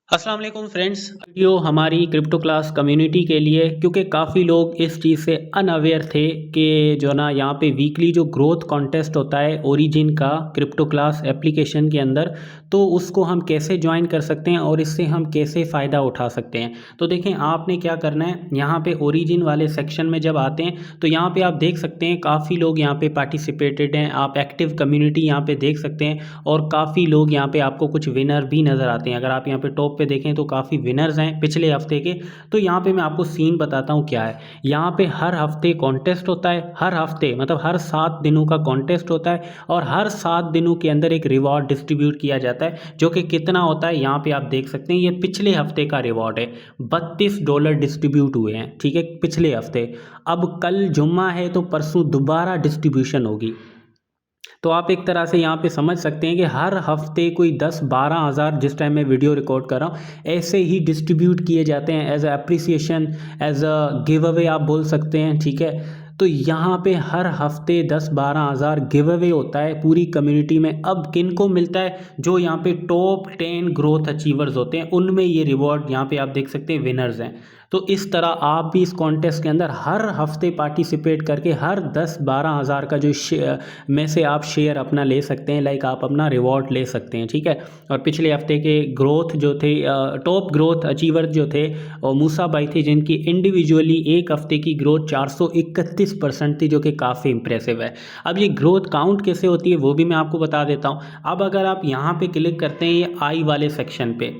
अस्सलाम वालेकुम friends. Video हमारी क्रिप्टो क्लास कम्युनिटी के लिए, क्योंकि काफ़ी लोग इस चीज़ से अनअवेयर थे कि जो ना यहाँ पे वीकली जो ग्रोथ कॉन्टेस्ट होता है ओरिजिन का क्रिप्टो क्लास एप्लीकेशन के अंदर, तो उसको हम कैसे ज्वाइन कर सकते हैं और इससे हम कैसे फ़ायदा उठा सकते हैं। तो देखें, आपने क्या करना है, यहाँ पे ओरिजिन वाले सेक्शन में जब आते हैं तो यहाँ पे आप देख सकते हैं काफ़ी लोग यहाँ पे पार्टिसिपेटेड हैं। आप एक्टिव कम्युनिटी यहाँ पे देख सकते हैं और काफ़ी लोग यहाँ पे आपको कुछ विनर भी नज़र आते हैं। अगर आप यहाँ पे टॉप पे देखें तो काफ़ी विनर्स हैं पिछले हफ्ते के। तो यहाँ पे मैं आपको सीन बताता हूँ क्या है। यहाँ पे हर हफ्ते कॉन्टेस्ट होता है, हर हफ्ते मतलब हर 7 दिनों का कॉन्टेस्ट होता है और हर 7 दिनों के अंदर एक रिवॉर्ड डिस्ट्रीब्यूट किया जाता है, जो कि कितना होता है यहाँ पे आप देख सकते हैं। ये पिछले हफ्ते का रिवॉर्ड है, $32 डिस्ट्रीब्यूट हुए हैं, ठीक है, पिछले हफ्ते। अब कल जुम्मा है तो परसों दोबारा डिस्ट्रीब्यूशन होगी। तो आप एक तरह से यहाँ पे समझ सकते हैं कि हर हफ्ते कोई 10-12 हज़ार, जिस टाइम मैं वीडियो रिकॉर्ड कर रहा हूँ, ऐसे ही डिस्ट्रीब्यूट किए जाते हैं as a appreciation, as a give away आप बोल सकते हैं, ठीक है। तो यहाँ पे हर हफ्ते 10-12 हज़ार गिव अवे होता है पूरी कम्युनिटी में। अब किन को मिलता है? जो यहाँ पे टॉप 10 ग्रोथ अचीवर्स होते हैं, उनमें ये रिवॉर्ड यहाँ पे आप देख सकते हैं विनर्स हैं। तो इस तरह आप भी इस कॉन्टेस्ट के अंदर हर हफ्ते पार्टिसिपेट करके हर 10-12 हज़ार का जो में से आप शेयर अपना ले सकते हैं, लाइक आप अपना रिवॉर्ड ले सकते हैं, ठीक है। और पिछले हफ्ते के ग्रोथ जो थे, टॉप ग्रोथ अचीवर जो थे, और मूसा भाई थे, जिनकी इंडिविजुअली एक हफ्ते की ग्रोथ 431% थी, जो कि काफ़ी इंप्रेसिव है। अब ये ग्रोथ काउंट कैसे होती है वो भी मैं आपको बता देता हूँ। अब अगर आप यहाँ पे क्लिक करते हैं ये आई वाले सेक्शन पे,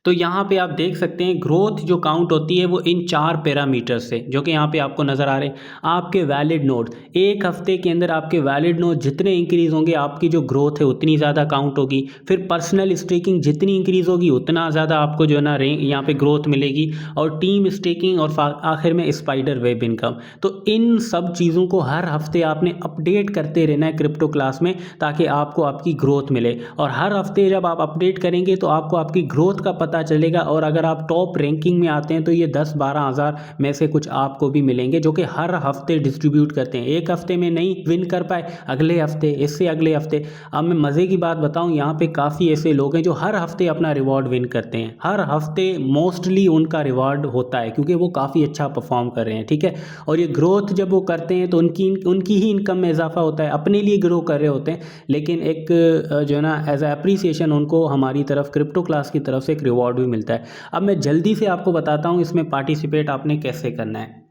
तो यहाँ पे आप देख सकते हैं ग्रोथ जो काउंट होती है वो इन 4 पैरामीटर से, जो कि यहाँ पे आपको नज़र आ रहे हैं। आपके वैलिड नोड, एक हफ्ते के अंदर आपके वैलिड नोड जितने इंक्रीज़ होंगे, आपकी जो ग्रोथ है उतनी ज़्यादा काउंट होगी। फिर पर्सनल स्टेकिंग जितनी इंक्रीज़ होगी उतना ज़्यादा आपको जो है ना यहाँ पे ग्रोथ मिलेगी। और टीम स्टेकिंग और आखिर में स्पाइडर वेब इनकम। तो इन सब चीज़ों को हर हफ्ते आपने अपडेट करते रहना है क्रिप्टो क्लास में, ताकि आपको आपकी ग्रोथ मिले। और हर हफ्ते जब आप अपडेट करेंगे तो आपको आपकी ग्रोथ का पता चलेगा। और अगर आप टॉप रैंकिंग में आते हैं तो ये 10-12 हज़ार में से कुछ आपको भी मिलेंगे, जो कि हर हफ्ते डिस्ट्रीब्यूट करते हैं। एक हफ्ते में नहीं विन कर पाए, अगले हफ्ते, इससे अगले हफ्ते। अब मैं मज़े की बात बताऊं, यहाँ पे काफ़ी ऐसे लोग हैं जो हर हफ्ते अपना रिवॉर्ड विन करते हैं। हर हफ्ते मोस्टली उनका रिवॉर्ड होता है, क्योंकि वो काफ़ी अच्छा परफॉर्म कर रहे हैं, ठीक है। और ये ग्रोथ जब वो करते हैं तो उनकी ही इनकम में इजाफा होता है, अपने लिए ग्रो कर रहे होते हैं। लेकिन एक जो है ना एज अप्रिसिएशन उनको हमारी तरफ क्रिप्टो क्लास की तरफ से एक रिवॉर्ड भी मिलता है। अब मैं जल्दी से आपको बताता हूँ इसमें पार्टिसिपेट आपने कैसे करना है।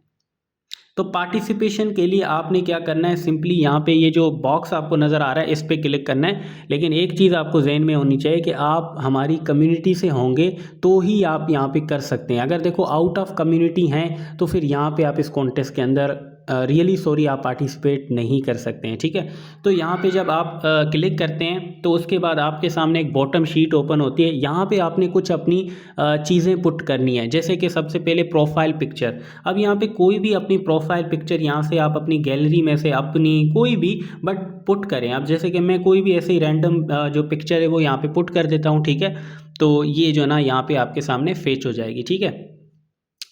तो पार्टिसिपेशन के लिए आपने क्या करना है, सिंपली यहाँ पे ये जो बॉक्स आपको नज़र आ रहा है इस पर क्लिक करना है। लेकिन एक चीज़ आपको जहन में होनी चाहिए कि आप हमारी कम्युनिटी से होंगे तो ही आप यहाँ पे कर सकते हैं। अगर देखो आउट ऑफ कम्युनिटी हैं तो फिर यहाँ पे आप इस कॉन्टेस्ट के अंदर रियली सॉरी आप पार्टिसिपेट नहीं कर सकते हैं, ठीक है। तो यहाँ पे जब आप क्लिक करते हैं तो उसके बाद आपके सामने एक बॉटम शीट ओपन होती है। यहाँ पे आपने कुछ अपनी चीज़ें पुट करनी है, जैसे कि सबसे पहले प्रोफाइल पिक्चर। अब यहाँ पे कोई भी अपनी प्रोफाइल पिक्चर यहाँ से आप अपनी गैलरी में से अपनी कोई भी बट पुट करें। अब जैसे कि मैं कोई भी ऐसे ही रैंडम जो पिक्चर है वो यहाँ पे पुट कर देता हूँ, ठीक है। तो ये जो ना यहाँ पे आपके सामने फेच हो जाएगी, ठीक है।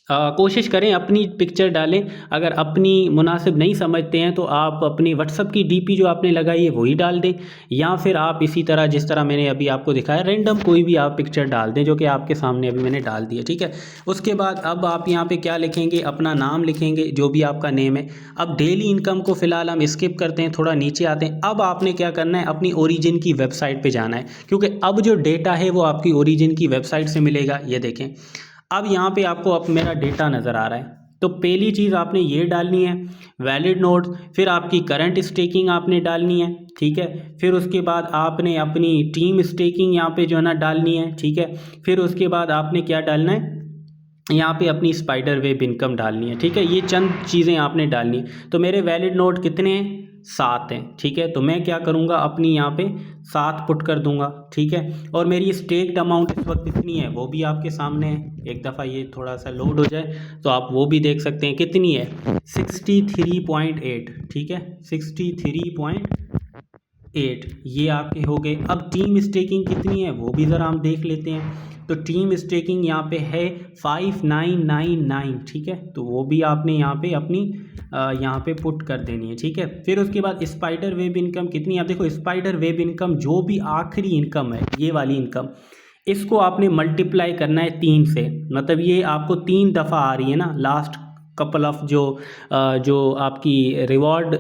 कोशिश करें अपनी पिक्चर डालें। अगर अपनी मुनासिब नहीं समझते हैं तो आप अपनी व्हाट्सअप की डीपी जो आपने लगाई है वही डाल दें, या फिर आप इसी तरह जिस तरह मैंने अभी आपको दिखाया रैंडम कोई भी आप पिक्चर डाल दें, जो कि आपके सामने अभी मैंने डाल दिया, ठीक है। उसके बाद अब आप यहाँ पे क्या लिखेंगे, अपना नाम लिखेंगे, जो भी आपका नेम है। अब डेली इनकम को फ़िलहाल हम स्किप करते हैं, थोड़ा नीचे आते हैं। अब आपने क्या करना है, अपनी ओरिजिन की वेबसाइट पर जाना है, क्योंकि अब जो डेटा है वो आपकी ओरिजिन की वेबसाइट से मिलेगा। ये देखें, अब यहाँ पे आपको अब मेरा डेटा नज़र आ रहा है। तो पहली चीज़ आपने ये डालनी है वैलिड नोड्स, फिर आपकी करंट स्टेकिंग आपने डालनी है, ठीक है। फिर उसके बाद आपने अपनी टीम स्टेकिंग यहाँ पे जो है ना डालनी है, ठीक है। फिर उसके बाद आपने क्या डालना है, यहाँ पे अपनी स्पाइडर वेब इनकम डालनी है, ठीक है। ये चंद चीज़ें आपने डालनी है। तो मेरे वैलिड नोड कितने हैं, 7 हैं, ठीक है। तो मैं क्या करूँगा, अपनी यहाँ पे 7 पुट कर दूंगा, ठीक है। और मेरी स्टेक्ड अमाउंट इस वक्त कितनी है वो भी आपके सामने है। एक दफ़ा ये थोड़ा सा लोड हो जाए तो आप वो भी देख सकते हैं कितनी है, 63.8, ठीक है, 63.8 ये आपके हो गए। अब टीम स्टेकिंग कितनी है वो भी ज़रा हम देख लेते हैं। तो टीम स्टेकिंग यहाँ पे है 5999, ठीक है। तो वो भी आपने यहाँ पे अपनी यहाँ पे पुट कर देनी है, ठीक है। फिर उसके बाद स्पाइडर वेब इनकम कितनी है, आप देखो स्पाइडर वेब इनकम जो भी आखिरी इनकम है, ये वाली इनकम इसको आपने मल्टीप्लाई करना है 3 से, मतलब ये आपको 3 दफ़ा आ रही है ना लास्ट कपल ऑफ जो आपकी रिवॉर्ड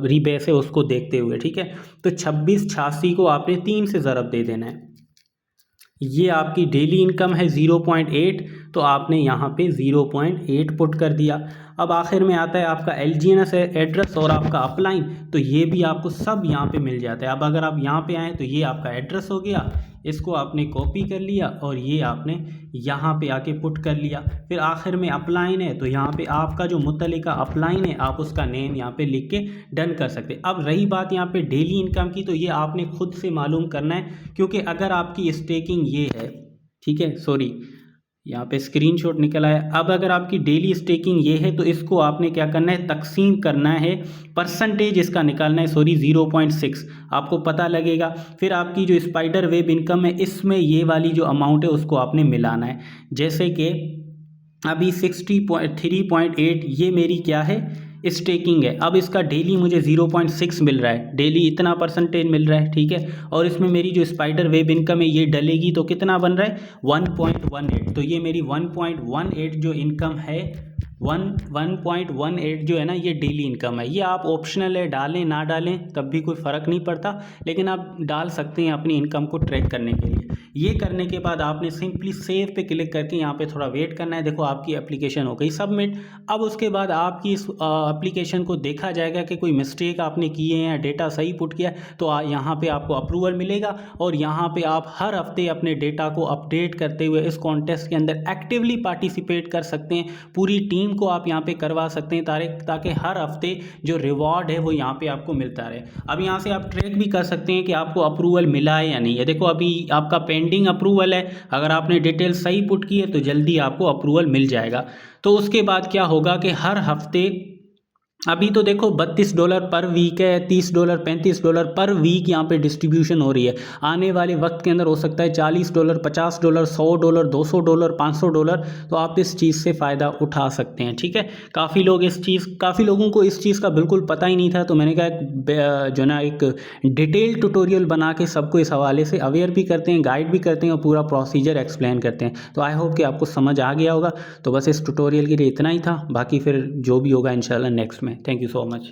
रीबेस है उसको देखते हुए, ठीक है। तो 2686 को आपने 3 से ज़रब दे देना है। ये आपकी डेली इनकम है 0.8, तो आपने यहाँ पे 0.8 पुट कर दिया। अब आखिर में आता है आपका LGNS एड्रेस और आपका अपलाइन, तो ये भी आपको सब यहाँ पे मिल जाता है। अब अगर आप यहाँ पे आएँ तो ये आपका एड्रेस हो गया, इसको आपने कॉपी कर लिया और ये आपने यहाँ पे आके पुट कर लिया। फिर आखिर में अपलाइन है, तो यहाँ पे आपका जो मुतल्लिका अपलाइन है आप उसका नेम यहाँ पे लिख के डन कर सकते। अब रही बात यहाँ पे डेली इनकम की, तो ये आपने खुद से मालूम करना है, क्योंकि अगर आपकी स्टेकिंग ये है, ठीक है, सॉरी यहाँ पे स्क्रीनशॉट निकल आया। अब अगर आपकी डेली स्टेकिंग ये है तो इसको आपने क्या करना है, तकसीम करना है, परसेंटेज इसका निकालना है, सॉरी 0.6 आपको पता लगेगा। फिर आपकी जो स्पाइडर वेब इनकम है इसमें ये वाली जो अमाउंट है उसको आपने मिलाना है। जैसे कि अभी 63.8 ये मेरी क्या है, स्टेकिंग है। अब इसका डेली मुझे 0.6 मिल रहा है, डेली इतना परसेंटेज मिल रहा है, ठीक है। और इसमें मेरी जो स्पाइडर वेब इनकम है ये डलेगी तो कितना बन रहा है 1.18, तो ये मेरी 1.18 जो इनकम है 1.18 जो है ना ये डेली इनकम है। ये आप ऑप्शनल है, डालें ना डालें तब भी कोई फ़र्क नहीं पड़ता, लेकिन आप डाल सकते हैं अपनी इनकम को ट्रैक करने के लिए। ये करने के बाद आपने सिंपली सेव पे क्लिक करके यहाँ पे थोड़ा वेट करना है। देखो आपकी एप्लीकेशन हो गई सबमिट। अब उसके बाद आपकी इस एप्लीकेशन को देखा जाएगा कि कोई मिस्टेक आपने किए हैं या डेटा सही पुट किया है, तो यहाँ पे आपको अप्रूवल मिलेगा और यहाँ पे आप हर हफ्ते अपने डेटा को अपडेट करते हुए इस कॉन्टेस्ट के अंदर एक्टिवली पार्टिसिपेट कर सकते हैं। पूरी टीम को आप यहाँ पे करवा सकते हैं ताकि हर हफ्ते जो रिवॉर्ड है वो यहाँ पे आपको मिलता रहे। अब यहाँ से आप ट्रैक भी कर सकते हैं कि आपको अप्रूवल मिला है या नहीं है। देखो अभी आपका पेंडिंग अप्रूवल है, अगर आपने डिटेल सही पुट की है तो जल्दी आपको अप्रूवल मिल जाएगा। तो उसके बाद क्या होगा कि हर हफ्ते अभी तो देखो $32 पर वीक है, $30 $35 पर वीक यहाँ पे डिस्ट्रीब्यूशन हो रही है। आने वाले वक्त के अंदर हो सकता है $40 $50 $100 $200 $500, तो आप इस चीज़ से फ़ायदा उठा सकते हैं, ठीक है। काफ़ी लोगों को इस चीज़ का बिल्कुल पता ही नहीं था, तो मैंने कहा जो ना एक डिटेल ट्यूटोरियल बना के सबको इस हवाले से अवेयर भी करते हैं, गाइड भी करते हैं और पूरा प्रोसीजर एक्सप्लेन करते हैं। तो आई होप कि आपको समझ आ गया होगा। तो बस इस ट्यूटोरियल के लिए इतना ही था, बाकी फिर जो भी होगा इंशाल्लाह नेक्स्ट में। Thank you so much.